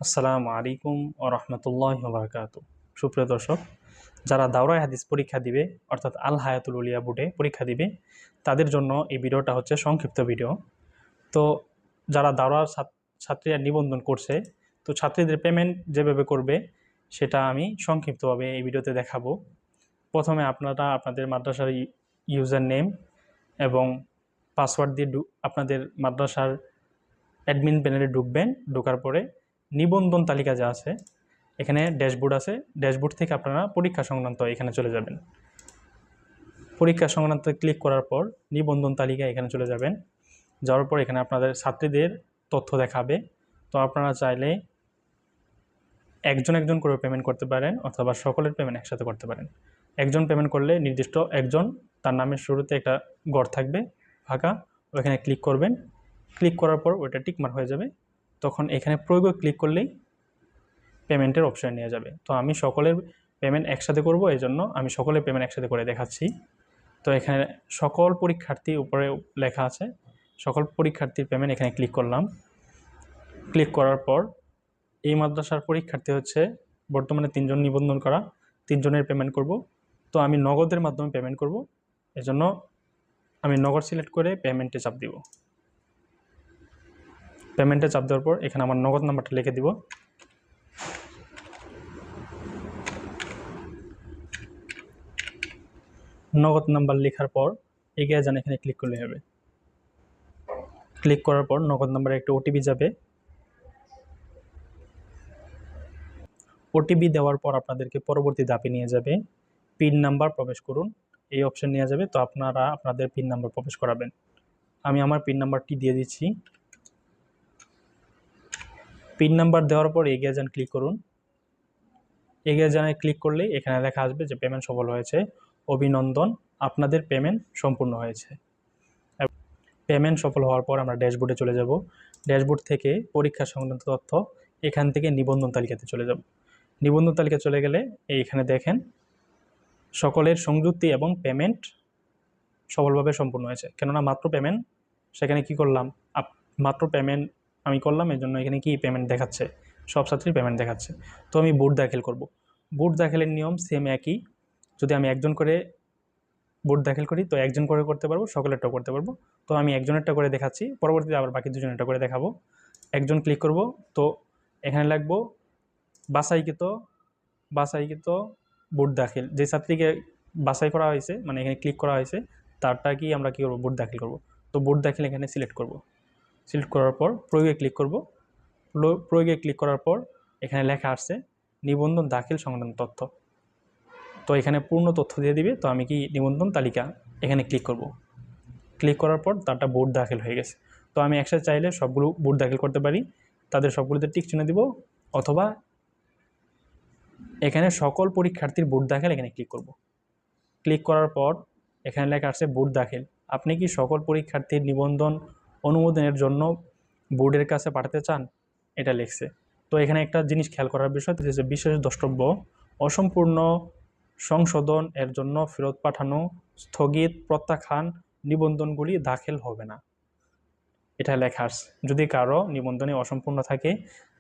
আসসালামু আলাইকুম ওয়া রাহমাতুল্লাহি ওয়া বারাকাতুহু। সুপ্রিয় দর্শক, যারা দাওরায়ে হাদিস পরীক্ষা দিবে অর্থাৎ আল হায়াতুল উলিয়া বোর্ডে পরীক্ষা দিবে তাদের জন্য এই ভিডিওটা হচ্ছে সংক্ষিপ্ত ভিডিও। তো যারা দাওরার ছাত্রীরা নিবন্ধন করছে, তো ছাত্রীদের পেমেন্ট যেভাবে করবে সেটা আমি সংক্ষিপ্তভাবে এই ভিডিওতে দেখাবো। প্রথমে আপনারা আপনাদের মাদ্রাসার ইউজার নেম এবং পাসওয়ার্ড দিয়ে আপনাদের মাদ্রাসার অ্যাডমিন প্যানেলে ঢুকবেন। ঢোকার পরে নিবন্ধন তালিকা যা আছে, এখানে ড্যাশবোর্ড আছে, ড্যাশবোর্ড থেকে আপনারা পরীক্ষা সংক্রান্ত এখানে চলে যাবেন। পরীক্ষা সংক্রান্ত ক্লিক করার পর নিবন্ধন তালিকা এখানে চলে যাবেন। যাওয়ার পর এখানে আপনাদের ছাত্রীদের তথ্য দেখাবে। তো আপনারা চাইলে একজন একজন করে পেমেন্ট করতে পারেন অথবা সকলের পেমেন্ট একসাথে করতে পারেন। একজন পেমেন্ট করলে নির্দিষ্ট একজন, তার নামের শুরুতে একটা গড় থাকবে ফাঁকা, ওইখানে ক্লিক করবেন। ক্লিক করার পর ওইটা টিকমার্ক হয়ে যাবে। তখন এখানে প্রয়োগে ক্লিক করলেই পেমেন্টের অপশান নিয়ে যাবে। তো আমি সকলের পেমেন্ট একসাথে করব, এই জন্য আমি সকলের পেমেন্ট একসাথে করে দেখাচ্ছি। তো এখানে সকল পরীক্ষার্থী উপরে লেখা আছে, সকল পরীক্ষার্থীর পেমেন্ট এখানে ক্লিক করলাম। ক্লিক করার পর এই মাদ্রাসার পরীক্ষার্থী হচ্ছে বর্তমানে 3 জন নিবন্ধন করা, 3 জনের পেমেন্ট করব। তো আমি নগদের মাধ্যমে পেমেন্ট করব, এজন্য আমি নগদ সিলেক্ট করে পেমেন্টে চাপ দিব। পেমেন্টে চাপ দেওয়ার পর এখানে আমার নগদ নাম্বারটা লিখে দিব। নগদ নাম্বার লেখার পর এগিয়ে যান, এখানে ক্লিক করলে হবে। ক্লিক করার পর নগদ নাম্বারে একটা ওটিপি যাবে। ওটিপি দেওয়ার পর আপনাদেরকে পরবর্তী ধাপে নিয়ে যাবে। পিন নাম্বার প্রবেশ করুন, এই অপশন নিয়ে যাবে। তো আপনারা আপনাদের পিন নাম্বার প্রবেশ করাবেন। আমি আমার পিন নাম্বারটি দিয়ে দিচ্ছি। পিন নাম্বার দেওয়ার পর এগিয়ে যান ক্লিক করুন। এগিয়ে যানে ক্লিক করলে এখানে লেখা আসবে যে পেমেন্ট সফল হয়েছে, অভিনন্দন, আপনাদের পেমেন্ট সম্পূর্ণ হয়েছে। পেমেন্ট সফল হওয়ার পর আমরা ড্যাশবোর্ডে চলে যাব। ড্যাশবোর্ড থেকে পরীক্ষা সংক্রান্ত তথ্য, এখান থেকে নিবন্ধন তালিকাতে চলে যাব। নিবন্ধন তালিকা চলে গেলে এইখানে দেখেন সকলের সংযুক্তি এবং পেমেন্ট সফলভাবে সম্পূর্ণ হয়েছে। কেননা মাত্র পেমেন্ট, সেখানে কি করলাম, মাত্র পেমেন্ট আমি করলাম, এই জন্য এখানে কি পেমেন্ট দেখাচ্ছে, সব ছাত্রীর পেমেন্ট দেখাচ্ছে। তো আমি বোর্ড দাখিল করব। বোর্ড দাখিলের নিয়ম সেম একই। যদি আমি একজন করে বোর্ড দাখিল করি তো একজন করে করতে পারবো, সকলেরটাও করতে পারবো। তো আমি একজনেরটা করে দেখাচ্ছি, পরবর্তীতে আবার বাকি দুজনেরটা করে দেখাবো। একজন ক্লিক করব। তো এখানে লাগবো বাছাইকৃত বোর্ড দাখিল, যে ছাত্রীকে বাছাই করা হয়েছে, মানে এখানে ক্লিক করা হয়েছে তারটা কি আমরা কী করবো, বোর্ড দাখিল করব। তো বোর্ড দাখিল এখানে সিলেক্ট করব। সিলেক্ট করার পর প্রয়োগে ক্লিক করব। প্রয়োগে ক্লিক করার পর এখানে লেখা আসছে নিবন্ধন দাখিল সংক্রান্ত তথ্য। তো এখানে পূর্ণ তথ্য দিয়ে দিবে। তো আমি কি নিবন্ধন তালিকা এখানে ক্লিক করব। ক্লিক করার পর তারটা বোর্ড দাখিল হয়ে গেছে। তো আমি একসাথে চাইলে সবগুলো বোর্ড দাখিল করতে পারি, তাদের সবগুলোতে টিক চিহ্ন দিব, অথবা এখানে সকল পরীক্ষার্থীর বোর্ড দাখিল এখানে ক্লিক করব। ক্লিক করার পর এখানে লেখা আসছে বোর্ড দাখিল, আপনি কি সকল পরীক্ষার্থীর নিবন্ধন অনুমোদনের জন্য বোর্ডের কাছে পাঠাতে চান, এটা লিখছে। তো এখানে একটা জিনিস খেয়াল করার বিষয় যে বিশেষ দ্রষ্টব্য, অসম্পূর্ণ সংশোধন এর জন্য ফেরত পাঠানো, স্থগিত, প্রত্যাখ্যান নিবন্ধনগুলি দাখিল হবে না, এটা লেখা আসছে। যদি কারো নিবন্ধনে অসম্পূর্ণ থাকে,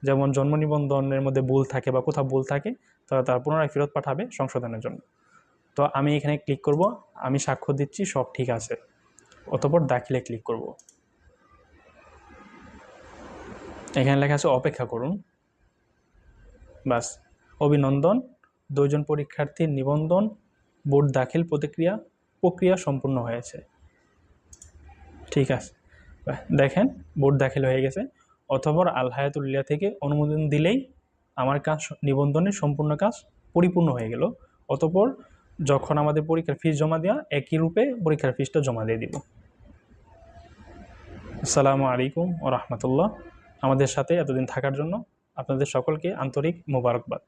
যেমন জন্ম নিবন্ধনের মধ্যে ভুল থাকে বা কোথাও ভুল থাকে, তাহলে তারা পুনরায় ফেরত পাঠাবে সংশোধনের জন্য। তো আমি এখানে ক্লিক করব, আমি সাক্ষ্য দিচ্ছি সব ঠিক আছে, অতঃপর দাখিলে ক্লিক করব। এখানে লেখা আছে অপেক্ষা করুন, বাস। অভিনন্দন, 2 জন পরীক্ষার্থীর নিবন্ধন বোর্ড দাখিল প্রক্রিয়া সম্পূর্ণ হয়েছে। ঠিক আছে, দেখেন বোর্ড দাখিল হয়ে গেছে। অথবা আল হায়াতুল উলিয়া থেকে অনুমোদন দিলেই আমার কাজ, নিবন্ধনের সম্পূর্ণ কাজ পরিপূর্ণ হয়ে গেল। অতঃপর যখন আমাদের পরীক্ষার ফিস জমা দেওয়া, একই রূপে পরীক্ষার ফিসটা জমা দিয়ে দিব। আসসালামু আলাইকুম ওয়া রাহমাতুল্লাহ। আমাদের সাথে এতদিন থাকার জন্য আপনাদের সকলকে আন্তরিক মোবারকবাদ।